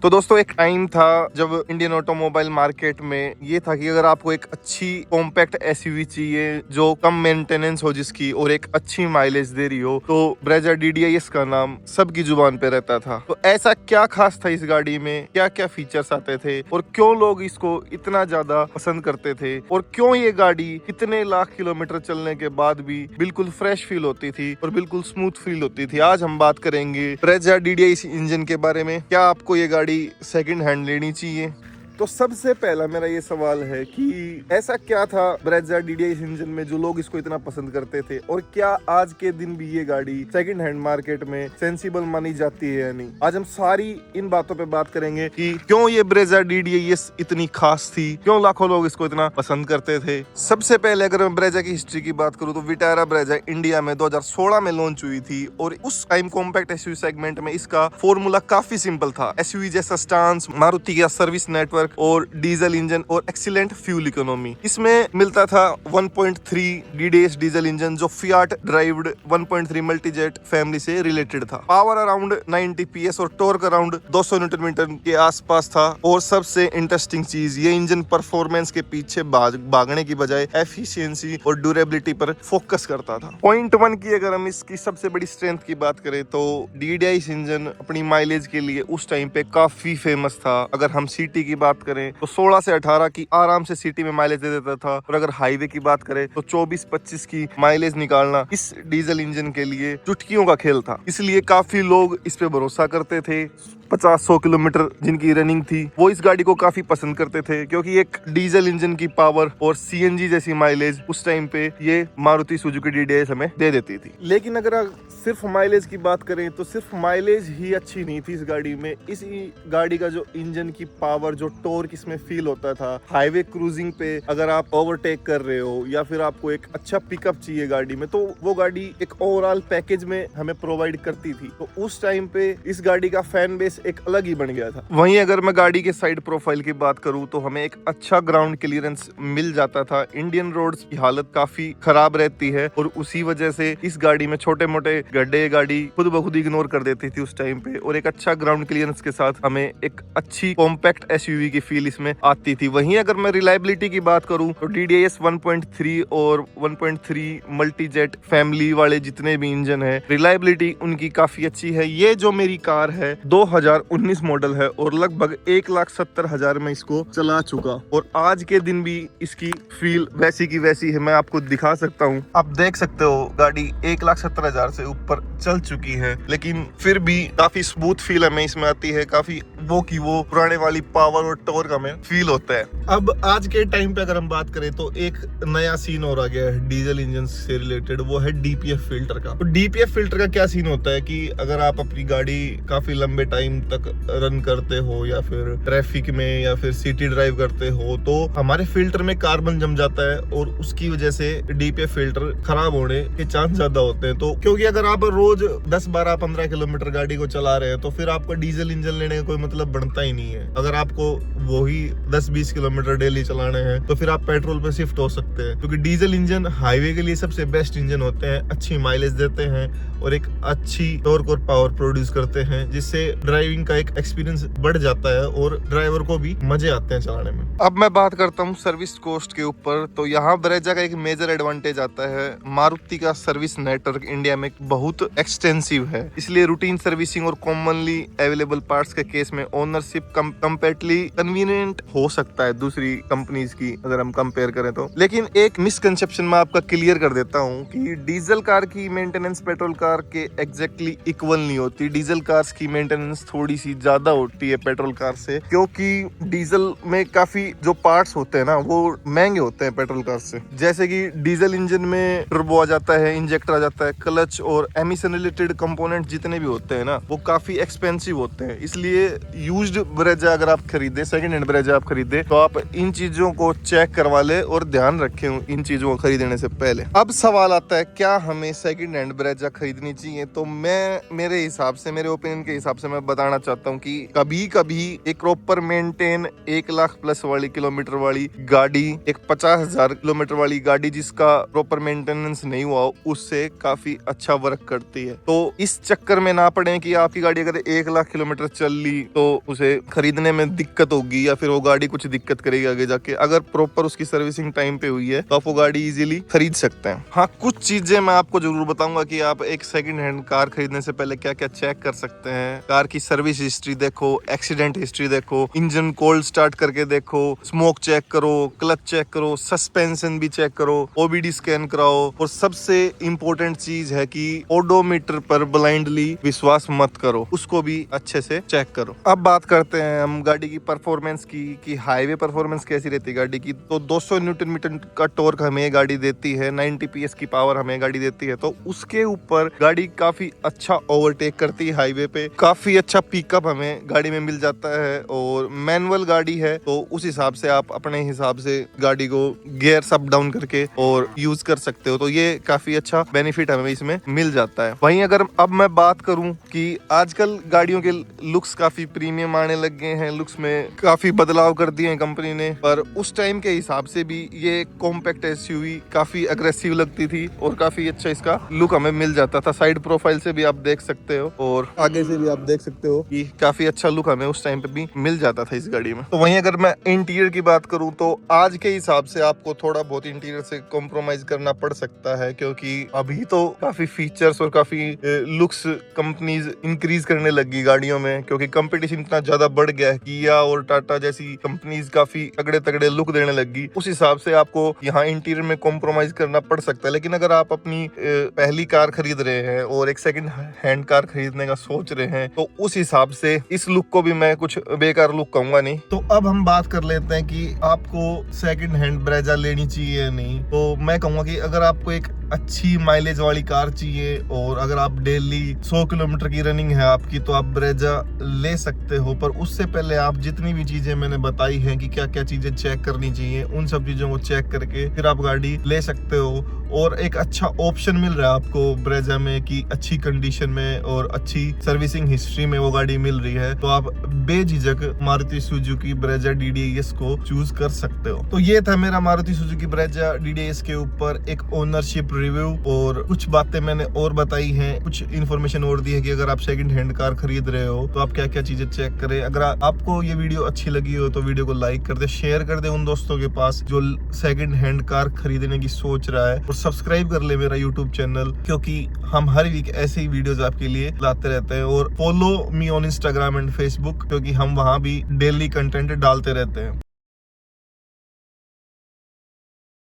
तो दोस्तों एक टाइम था जब इंडियन ऑटोमोबाइल मार्केट में ये था कि अगर आपको एक अच्छी कॉम्पैक्ट एसयूवी चाहिए जो कम मेंटेनेंस हो जिसकी और एक अच्छी माइलेज दे रही हो तो ब्रेजा DDIS का नाम सबकी जुबान पे रहता था। तो ऐसा क्या खास था इस गाड़ी में, क्या क्या फीचर्स आते थे और क्यों लोग इसको इतना ज्यादा पसंद करते थे और क्यों ये गाड़ी कितने लाख किलोमीटर चलने के बाद भी बिल्कुल फ्रेश फील होती थी और बिल्कुल स्मूथ फील होती थी। आज हम बात करेंगे ब्रेजा DDIS इंजन के बारे में। क्या आपको ये गाड़ी सेकंड हैंड लेनी चाहिए? तो सबसे पहला मेरा ये सवाल है कि ऐसा क्या था ब्रेजा DDIS इंजन में जो लोग इसको इतना पसंद करते थे और क्या आज के दिन भी ये गाड़ी सेकंड हैंड मार्केट में सेंसिबल मानी जाती है या नहीं। आज हम सारी इन बातों पे बात करेंगे कि क्यों ये ब्रेजा DDIS इतनी खास थी, क्यों लाखों लोग इसको इतना पसंद करते थे। सबसे पहले अगर मैं ब्रेजा की हिस्ट्री की बात करूँ तो विटारा ब्रेजा इंडिया में 2016 में लॉन्च हुई थी और उस टाइम कॉम्पैक्ट एसयूवी सेगमेंट में इसका फॉर्मूला काफी सिंपल था। एसयूवी जैसा स्टांस, मारुति का सर्विस नेटवर्क और डीजल इंजन और एक्सीलेंट फ्यूल इकोनॉमी। इसमें मिलता था 1.3 DDIS डीजल इंजन जो फियाट ड्राइव्ड 1.3 मल्टीजेट फैमिली से रिलेटेड था। पावर अराउंड 90 PS और टॉर्क अराउंड 200 न्यूटन मीटर के आसपास था। और सबसे इंटरेस्टिंग चीज, ये इंजन परफॉर्मेंस के पीछे भागने की बजाय एफिशिएंसी और ड्यूरेबिलिटी पर फोकस करता था। पॉइंट 1 की अगर हम इसकी सबसे बड़ी स्ट्रेंथ की बात करें तो DDIS इंजन अपनी माइलेज के लिए उस टाइम पे काफी फेमस था। अगर हम सिटी की बात करें तो 16 से 18 की आराम से सिटी में माइलेज दे देता था और अगर हाईवे की बात करें तो 24-25 की माइलेज निकालना इस डीजल इंजन के लिए चुटकियों का खेल था। इसलिए काफी लोग इस पे भरोसा करते थे। 50-100 किलोमीटर जिनकी रनिंग थी वो इस गाड़ी को काफी पसंद करते थे क्योंकि एक डीजल इंजन की पावर और CNG जैसी माइलेज उस टाइम पे ये मारुति सुजुकी DDIS हमें दे देती थी। लेकिन अगर सिर्फ माइलेज की बात करें तो सिर्फ माइलेज ही अच्छी नहीं थी इस गाड़ी में। इस गाड़ी का जो इंजन की पावर, जो टॉर्क इसमें फील होता था हाईवे क्रूजिंग पे, अगर आप ओवरटेक कर रहे हो या फिर आपको एक अच्छा पिकअप चाहिए गाड़ी में, तो वो गाड़ी एक ओवरऑल पैकेज में हमें प्रोवाइड करती थी। तो उस टाइम पे इस गाड़ी का फैन बेस एक अलग ही बन गया था। वहीं अगर मैं गाड़ी के साइड प्रोफाइल की बात करूं तो हमें एक अच्छा ग्राउंड क्लियरेंस मिल जाता था। इंडियन रोड्स की हालत काफी खराब रहती है और उसी वजह से इस गाड़ी में छोटे मोटे गड्ढे गाड़ी खुद ब खुद इग्नोर कर देती थी उस टाइम पे और एक अच्छा ग्राउंड क्लियरेंस के साथ हमें एक अच्छी कॉम्पैक्ट एसयूवी की फील इसमें आती थी। वहीं अगर मैं रिलायबिलिटी की बात करूं तो DDIS 1.3 और 1.3 मल्टीजेट फैमिली वाले जितने भी इंजन है, रिलायबिलिटी उनकी काफी अच्छी है। ये जो मेरी कार है 2019 मॉडल है और लगभग 1,70,000 में इसको चला चुका और आज के दिन भी इसकी फील वैसी की वैसी है। मैं आपको दिखा सकता हूँ, आप देख सकते हो गाड़ी 1,70,000 से ऊपर चल चुकी है लेकिन फिर भी काफी स्मूथ फील हमें इसमें आती है। काफी वो पुराने वाली पावर और टॉर्क हमें फील होता है। अब आज के टाइम पे अगर हम बात करें तो एक नया सीन और आ गया है डीजल इंजन से रिलेटेड, वो है DPF फिल्टर का। तो DPF फिल्टर का क्या सीन होता है कि अगर आप अपनी गाड़ी काफी लंबे टाइम तक रन करते हो या फिर ट्रैफिक में या फिर सिटी ड्राइव करते हो तो हमारे फिल्टर में कार्बन जम जाता है और उसकी वजह से DPF फिल्टर खराब होने के चांस ज्यादा होते हैं। तो क्योंकि अगर आप रोज 10, 12, 15 किलोमीटर गाड़ी को चला रहे हैं तो फिर आपका डीजल इंजन लेने का कोई मतलब बनता ही नहीं है। अगर आपको वही 10-20 किलोमीटर डेली चलाने हैं तो फिर आप पेट्रोल पे शिफ्ट हो सकते हैं क्योंकि डीजल इंजन हाईवे के लिए सबसे बेस्ट इंजन होते हैं, अच्छी माइलेज देते हैं और एक अच्छी टॉर्क और पावर प्रोड्यूस करते हैं जिससे ड्राइविंग का एक एक्सपीरियंस बढ़ जाता है और ड्राइवर को भी मजे आते हैं चलाने में। अब मैं बात करता हूँ सर्विस कॉस्ट के ऊपर, तो यहाँ ब्रेजा का एक मेजर एडवांटेज आता है। मारुति का सर्विस नेटवर्क इंडिया में बहुत एक्सटेंसिव है, इसलिए रूटीन सर्विसिंग और कॉमनली अवेलेबल पार्ट्स के केस में ओनरशिप कंपैरेटिवली कन्वीनियंट हो सकता है दूसरी कंपनीज की अगर हम कंपेयर करें तो। लेकिन एक मिसकंसेप्शन मैं आपका क्लियर कर देता हूँ कि डीजल कार की मेंटेनेंस पेट्रोल कार के एग्जैक्टली इक्वल नहीं होती। डीजल कार्स की मेंटेनेंस थोड़ी सी ज्यादा होती है पेट्रोल कार से क्योंकि डीजल में काफी जो पार्ट्स होते हैं ना वो महंगे होते हैं पेट्रोल कार से। जैसे कि डीजल इंजन में टर्बो आ जाता है, इंजेक्टर आ जाता है, क्लच और एमिशन रिलेटेड कंपोनेंट जितने भी होते हैं ना वो काफी एक्सपेंसिव होते हैं। इसलिए यूज्ड ब्रेजा अगर आप खरीदें सेकंड हैंड ब्रेजा आप खरीदे तो आप इन चीजों को चेक करवा ले और ध्यान रखें इन चीजों को खरीदने से पहले। अब सवाल आता है क्या हमें सेकंड हैंड ब्रेजा खरीदनी चाहिए? तो मैं मेरे हिसाब से, मेरे ओपिनियन के हिसाब से मैं बताना चाहता हूँ कि कभी कभी एक प्रॉपर मेंटेन 1 लाख प्लस वाली किलोमीटर वाली गाड़ी, एक 50,000 किलोमीटर वाली गाड़ी जिसका प्रॉपर मेंटेनेंस नहीं हुआ उससे काफी अच्छा वर्क करती है। तो इस चक्कर में ना पड़े कि आपकी गाड़ी अगर 1 लाख किलोमीटर चल ली तो उसे खरीदने में दिक्कत होगी या फिर वो गाड़ी कुछ दिक्कत करेगी आगे जाके। अगर प्रॉपर उसकी सर्विसिंग टाइम पे हुई है तो आप वो गाड़ी इजीली खरीद सकते हैं। हाँ, कुछ चीजें मैं आपको जरूर बताऊंगा कि आप एक सेकंड हैंड कार खरीदने से पहले क्या क्या चेक कर सकते हैं। कार की सर्विस हिस्ट्री देखो, एक्सीडेंट हिस्ट्री देखो, इंजन कोल्ड स्टार्ट करके देखो, स्मोक चेक करो, क्लच चेक करो, सस्पेंशन भी चेक करो, ओबीडी स्कैन कराओ, और सबसे इंपॉर्टेंट चीज है कि ओडोमीटर पर ब्लाइंडली विश्वास मत करो, उसको भी अच्छे से चेक करो। अब बात करते हैं हम गाड़ी की परफॉर्मेंस की कि हाईवे परफॉर्मेंस कैसी रहती है गाड़ी की। तो 200 न्यूटन मीटर का टॉर्क हमें गाड़ी देती है, 90 पीएस की पावर हमें गाड़ी देती है, तो उसके ऊपर गाड़ी काफी अच्छा ओवरटेक करती है हाईवे पे, काफी अच्छा पिकअप हमें गाड़ी में मिल जाता है। और मैनुअल गाड़ी है तो उस हिसाब से आप अपने हिसाब से गाड़ी को गियर अप डाउन करके और यूज कर सकते हो, तो ये काफी अच्छा बेनिफिट हमें इसमें मिल जाता है। वहीं अगर अब मैं बात करूं कि आजकल गाड़ियों के लुक्स काफी प्रीमियम आने लग गए हैं, लुक्स में काफी बदलाव कर दिए हैं कंपनी ने, पर उस टाइम के हिसाब से भी ये कॉम्पैक्ट एसयूवी काफी अग्रेसिव लगती थी और काफी अच्छा इसका लुक हमें मिल जाता था। साइड प्रोफाइल से भी आप देख सकते हो और आगे से भी आप देख सकते हो कि काफी अच्छा लुक हमें उस टाइम पे भी मिल जाता था इस गाड़ी में। तो वहीं अगर मैं इंटीरियर की बात करूं तो आज के हिसाब से आपको थोड़ा बहुत इंटीरियर से कॉम्प्रोमाइज करना पड़ सकता है, क्योंकि अभी तो काफी फीचर्स और काफी लुक्स कंपनीज इंक्रीज करने लगी गाड़ियों में, क्योंकि कंपटीशन इतना ज्यादा बढ़ गया है। किया और टाटा जैसी कंपनीज काफी तगड़े तगड़े लुक देने लगी, उस हिसाब से आपको यहाँ इंटीरियर में कॉम्प्रोमाइज करना पड़ सकता है। लेकिन अगर आप अपनी पहली कार खरीद रहे हैं और एक सेकंड हैंड कार खरीदने का सोच रहे हैं तो उस हिसाब से इस लुक को भी मैं कुछ बेकार लुक कहूंगा नहीं। तो अब हम बात कर लेते हैं कि आपको सेकंड हैंड ब्रेजा लेनी चाहिए या नहीं। तो मैं कहूंगा कि अगर आपको एक अच्छी माइलेज वाली कार चाहिए और अगर आप डेली 100 किलोमीटर की रनिंग है आपकी तो आप ब्रेजा ले सकते हो, पर उससे पहले आप जितनी भी चीजें मैंने बताई हैं कि क्या क्या चीजें चेक करनी चाहिए, उन सब चीजों को चेक करके फिर आप गाड़ी ले सकते हो। और एक अच्छा ऑप्शन मिल रहा है आपको ब्रेजा में कि अच्छी कंडीशन में और अच्छी सर्विसिंग हिस्ट्री में वो गाड़ी मिल रही है, तो आप बेझिझक मारुति सुजुकी ब्रेजा DDIS को चूज कर सकते हो। तो ये था मेरा मारुति सुजुकी ब्रेजा DDIS के ऊपर एक ओनरशिप रिव्यू, और कुछ बातें मैंने और बताई हैं, कुछ इन्फॉर्मेशन और दी है कि अगर आप सेकंड हैंड कार खरीद रहे हो तो आप क्या क्या चीजें चेक करें। अगर आपको ये वीडियो अच्छी लगी हो तो वीडियो को लाइक कर दे, शेयर कर दे उन दोस्तों के पास जो सेकंड हैंड कार खरीदने की सोच रहा है, और सब्सक्राइब कर ले मेरा यूट्यूब चैनल, क्योंकि हम हर वीक ऐसे ही वीडियोस आपके लिए लाते रहते हैं। और follow me on Instagram and Facebook, क्योंकि हम वहां भी डेली कंटेंट डालते रहते हैं।